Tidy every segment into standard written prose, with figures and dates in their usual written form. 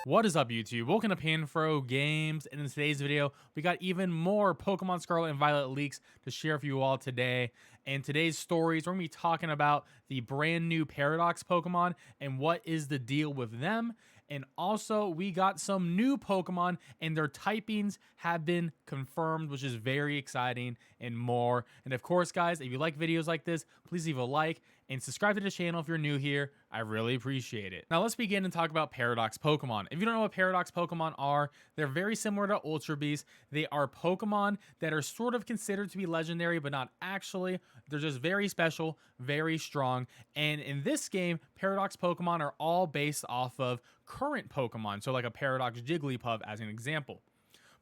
What is up, YouTube? Welcome to Panfro Games, and in today's video, we got even more Pokemon Scarlet and Violet leaks to share with you all today. And today's stories, we're going to be talking about the brand new Paradox Pokemon and what is the deal with them. And also, we got some new Pokemon, and their typings have been confirmed, which is very exciting, and more. And of course, guys, if you like videos like this, please leave a like and subscribe to the channel if you're new here. I really appreciate it. Now, let's begin and talk about Paradox Pokemon. If you don't know what Paradox Pokemon are, they're very similar to Ultra Beasts. They are Pokemon that are sort of considered to be legendary, but not actually. They're just very special, very strong. And in this game, Paradox Pokemon are all based off of current Pokemon. So like a Paradox Jigglypuff as an example.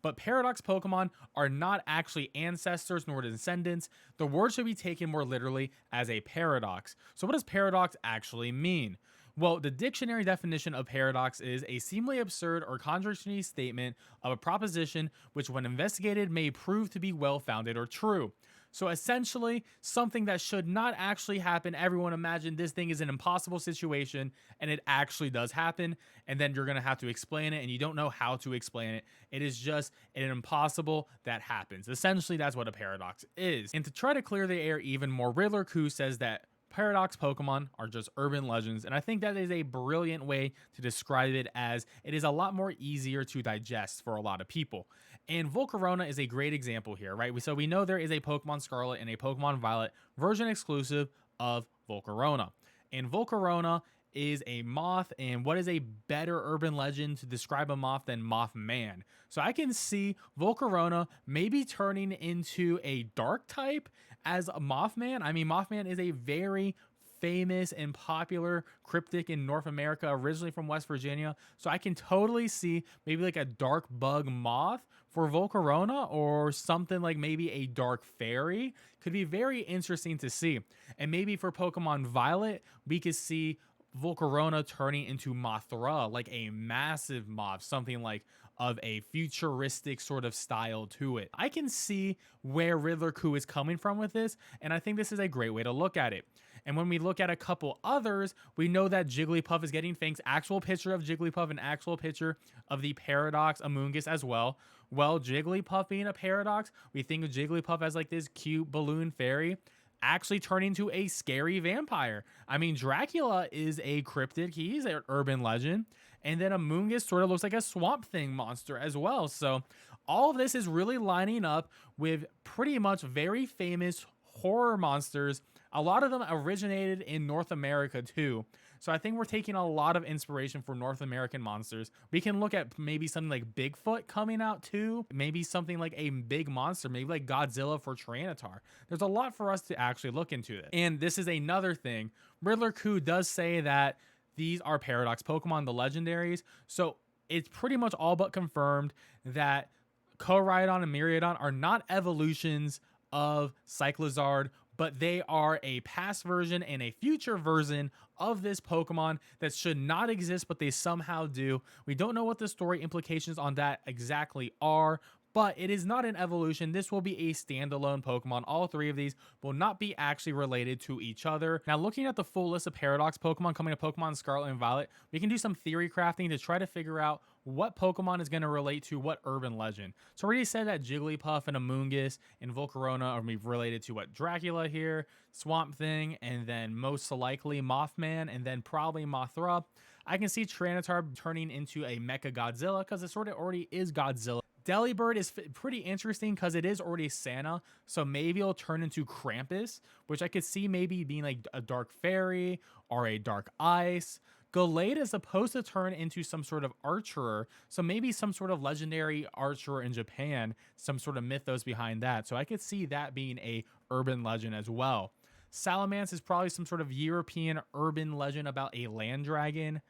But Paradox Pokemon are not actually ancestors nor descendants. The word should be taken more literally as a paradox. So what does paradox actually mean? Well, the dictionary definition of paradox is a seemingly absurd or contradictory statement of a proposition which, when investigated, may prove to be well-founded or true. So essentially, something that should not actually happen. Everyone imagine this thing is an impossible situation, and it actually does happen, and then you're going to have to explain it, and you don't know how to explain it. It is just an impossible that happens. Essentially, that's what a paradox is. And to try to clear the air even more, Riddler Coup says that Paradox Pokemon are just urban legends, and I think that is a brilliant way to describe it, as it is a lot more easier to digest for a lot of people. And Volcarona is a great example here, right? So we know there is a Pokemon Scarlet and a Pokemon Violet version exclusive of Volcarona. And Volcarona is a moth, and what is a better urban legend to describe a moth than Mothman? So I can see Volcarona maybe turning into a dark type as a Mothman. I mean, Mothman is a very famous and popular cryptid in North America, originally from West Virginia. So I can totally see maybe like a dark bug moth for Volcarona, or something like maybe a dark fairy. Could be very interesting to see. And maybe for Pokemon Violet, we could see Volcarona turning into Mothra, like a massive moth, something like of a futuristic sort of style to it. I can see where Riddler Coup is coming from with this, and I think this is a great way to look at it. And when we look at a couple others, we know that Jigglypuff is getting fangs. Actual picture of Jigglypuff, and actual picture of the Paradox Amoonguss as well. Well, Jigglypuff being a Paradox, we think of Jigglypuff as like this cute balloon fairy, actually turning into a scary vampire. I mean, Dracula is a cryptid. He's an urban legend. And then Amoonguss sort of looks like a Swamp Thing monster as well. So all of this is really lining up with pretty much very famous horror monsters. A lot of them originated in North America too. So I think we're taking a lot of inspiration for North American monsters. We can look at maybe something like Bigfoot coming out too. Maybe something like a big monster, maybe like Godzilla for Tyranitar. There's a lot for us to actually look into this. And this is another thing. Riddler Coup does say that these are Paradox Pokemon, the legendaries. So it's pretty much all but confirmed that Koraidon and Miraidon are not evolutions of Cyclizard, but they are a past version and a future version of this Pokemon that should not exist, but they somehow do. We don't know what the story implications on that exactly are, but it is not an evolution. This will be a standalone Pokemon. All three of these will not be actually related to each other. Now, looking at the full list of Paradox Pokemon coming to Pokemon Scarlet and Violet, we can do some theory crafting to try to figure out what Pokemon is going to relate to what urban legend. So I already said that Jigglypuff and Amoonguss and Volcarona are related to what Dracula here, Swamp Thing, and then most likely Mothman, and then probably Mothra. I can see Tyranitar turning into a Mecha Godzilla because it sort of already is Godzilla. Delibird is pretty interesting because it is already Santa, so maybe it'll turn into Krampus, which I could see maybe being like a dark fairy or a dark ice. Gallade is supposed to turn into some sort of archer, so maybe some sort of legendary archer in Japan, some sort of mythos behind that. So I could see that being a urban legend as well. Salamence is probably some sort of European urban legend about a land dragon.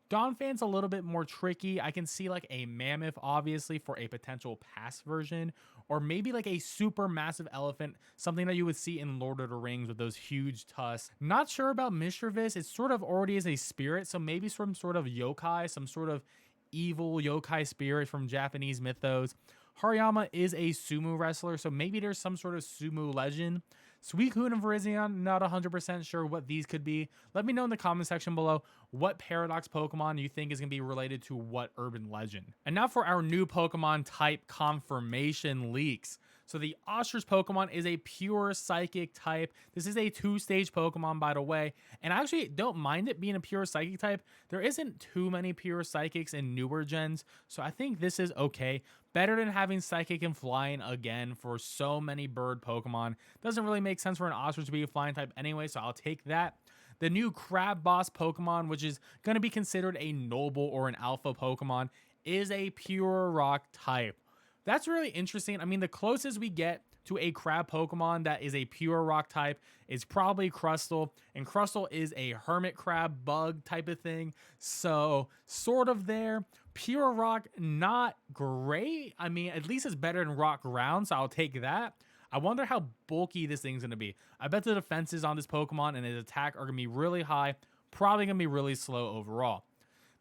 Donphan's a little bit more tricky. I can see like a mammoth, obviously, for a potential past version, or maybe like a super massive elephant, something that you would see in Lord of the Rings with those huge tusks. Not sure about Mischievous. It sort of already is a spirit, so maybe some sort of yokai, some sort of evil yokai spirit from Japanese mythos. Hariyama is a sumo wrestler, so maybe there's some sort of sumo legend. Suicune and Virizion, not 100% sure what these could be. Let me know in the comment section below what Paradox Pokemon you think is going to be related to what urban legend. And now for our new Pokemon type confirmation leaks. So the Ostrich Pokemon is a pure Psychic type. This is a 2-stage Pokemon, by the way, and I actually don't mind it being a pure Psychic type. There isn't too many pure Psychics in newer gens, so I think this is okay. Better than having Psychic and Flying again for so many bird Pokemon. Doesn't really make sense for an Ostrich to be a Flying type anyway, so I'll take that. The new Crab Boss Pokemon, which is going to be considered a Noble or an Alpha Pokemon, is a pure Rock type. That's really interesting. I mean, the closest we get to a crab Pokemon that is a pure rock type is probably Crustle, and Crustle is a hermit crab bug type of thing. So sort of there. Pure rock, not great. I mean, at least it's better than rock ground, so I'll take that. I wonder how bulky this thing's going to be. I bet the defenses on this Pokemon and its attack are going to be really high, probably going to be really slow overall.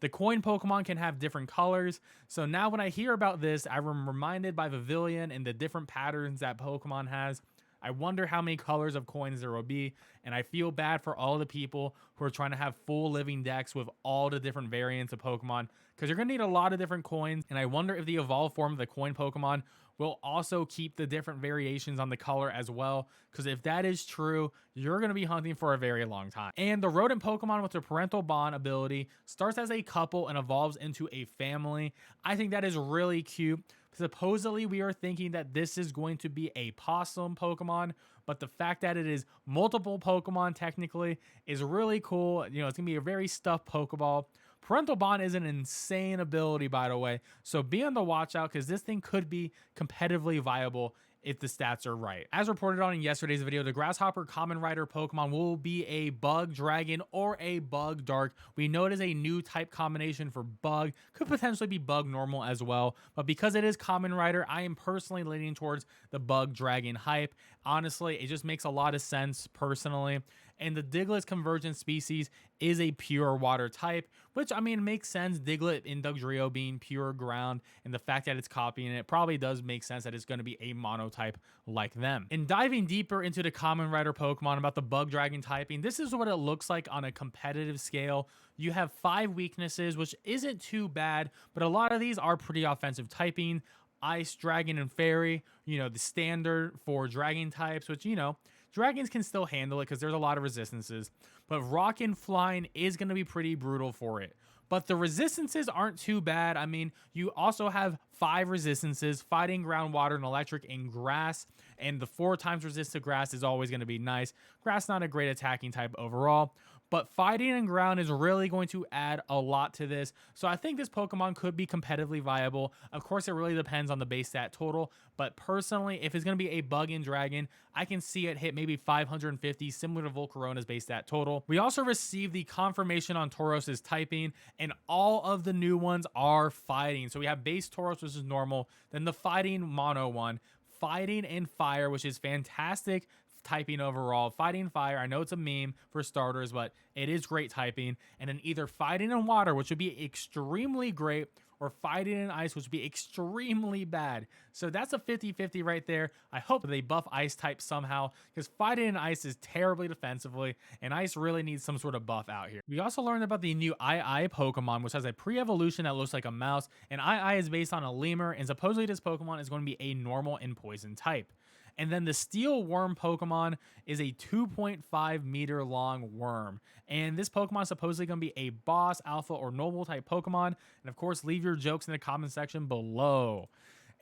The coin Pokemon can have different colors, so now when I hear about this, I'm reminded by Pavilion and the different patterns that Pokemon has. I wonder how many colors of coins there will be, and I feel bad for all the people who are trying to have full living decks with all the different variants of Pokemon, because you're going to need a lot of different coins, and I wonder if the evolved form of the coin Pokemon will also keep the different variations on the color as well, because if that is true, you're going to be hunting for a very long time. And the rodent Pokemon with the parental bond ability starts as a couple and evolves into a family. I think that is really cute. Supposedly, we are thinking that this is going to be a possum Pokemon, but the fact that it is multiple Pokemon technically is really cool. You know, it's going to be a very stuffed Pokeball. Parental Bond is an insane ability, by the way, so be on the watch out because this thing could be competitively viable if the stats are right. As reported on in yesterday's video, the Grasshopper Common Rider Pokemon will be a Bug Dragon or a Bug Dark. We know it is a new type combination for Bug, could potentially be Bug Normal as well, but because it is Common Rider, I am personally leaning towards the Bug Dragon hype. Honestly, it just makes a lot of sense personally. And the Diglett's convergent species is a pure water type, which, I mean, makes sense. Diglett and Dugtrio being pure ground, and the fact that it's copying it probably does make sense that it's going to be a monotype like them. And diving deeper into the Common Rider Pokemon about the Bug Dragon typing, this is what it looks like on a competitive scale. You have 5 weaknesses, which isn't too bad, but a lot of these are pretty offensive typing. Ice, Dragon, and Fairy, you know, the standard for Dragon types, which, you know, Dragons can still handle it because there's a lot of resistances, but Rock and Flying is going to be pretty brutal for it. But the resistances aren't too bad. I mean, you also have 5 resistances: Fighting, Ground, Water, and Electric, and Grass. And the 4 times resistant Grass is always going to be nice. Grass not a great attacking type overall, but Fighting and Ground is really going to add a lot to this. So I think this Pokemon could be competitively viable. Of course, it really depends on the base stat total, but personally, if it's going to be a Bug and Dragon, I can see it hit maybe 550, similar to Volcarona's base stat total. We also received the confirmation on Tauros' typing, and all of the new ones are Fighting. So we have base Tauros, which is normal, then the Fighting mono one, Fighting and Fire, which is fantastic typing overall. Fighting Fire, I know it's a meme for starters, but it is great typing. And then either Fighting and Water, which would be extremely great, or Fighting and Ice, which would be extremely bad. So that's a 50-50 right there. I hope they buff Ice type somehow, because Fighting and Ice is terribly defensively, and Ice really needs some sort of buff out here. We also learned about the new II Pokemon, which has a pre-evolution that looks like a mouse, and II is based on a lemur, and supposedly this Pokemon is going to be a normal and poison type. And then the Steel Worm Pokemon is a 2.5 meter long worm. And this Pokemon is supposedly going to be a boss, alpha, or noble type Pokemon. And of course, leave your jokes in the comment section below.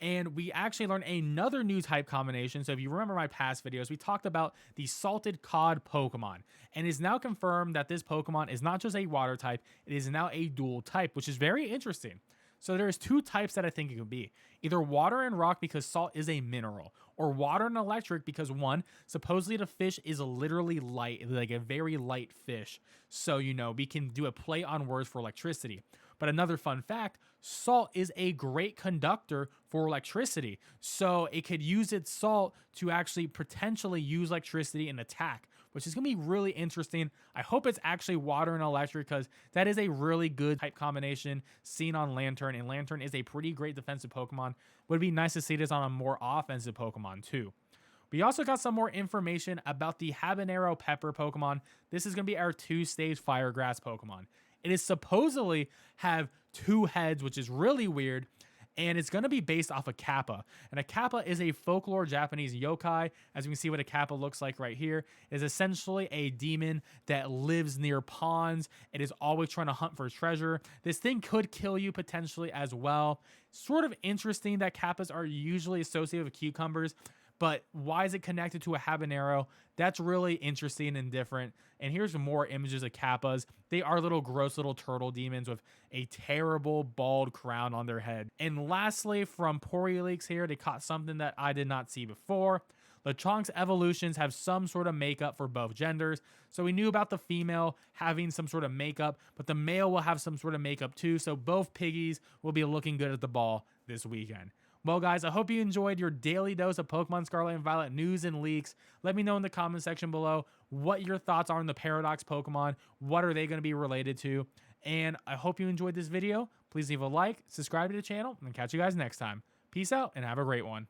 And we actually learned another new type combination. So if you remember my past videos, we talked about the Salted Cod Pokemon. And it is now confirmed that this Pokemon is not just a water type, it is now a dual type, which is very interesting. So there's 2 types that I think it could be. Either water and rock because salt is a mineral, or water and electric because, one, supposedly the fish is literally light, like a very light fish. So, you know, we can do a play on words for electricity. But another fun fact, salt is a great conductor for electricity. So it could use its salt to actually potentially use electricity and attack, which is going to be really interesting. I hope it's actually water and electric because that is a really good type combination seen on Lantern, and Lantern is a pretty great defensive Pokemon. Would be nice to see this on a more offensive Pokemon too. We also got some more information about the Habanero Pepper Pokemon. This is going to be our 2-stage Fire Grass Pokemon. It is supposedly have 2 heads, which is really weird, and it's going to be based off a Kappa. And a Kappa is a folklore Japanese yokai. As you can see what a Kappa looks like right here, it is essentially a demon that lives near ponds. It is always trying to hunt for treasure. This thing could kill you potentially as well. Sort of interesting that Kappas are usually associated with cucumbers, but why is it connected to a habanero? That's really interesting and different. And here's more images of Kappas. They are little gross little turtle demons with a terrible bald crown on their head. And lastly, from Leaks here, they caught something that I did not see before. Lechonk's evolutions have some sort of makeup for both genders. So we knew about the female having some sort of makeup, but the male will have some sort of makeup too. So both piggies will be looking good at the ball this weekend. Well, guys, I hope you enjoyed your daily dose of Pokemon Scarlet and Violet news and leaks. Let me know in the comment section below what your thoughts are on the Paradox Pokemon. What are they going to be related to? And I hope you enjoyed this video. Please leave a like, subscribe to the channel, and catch you guys next time. Peace out, and have a great one.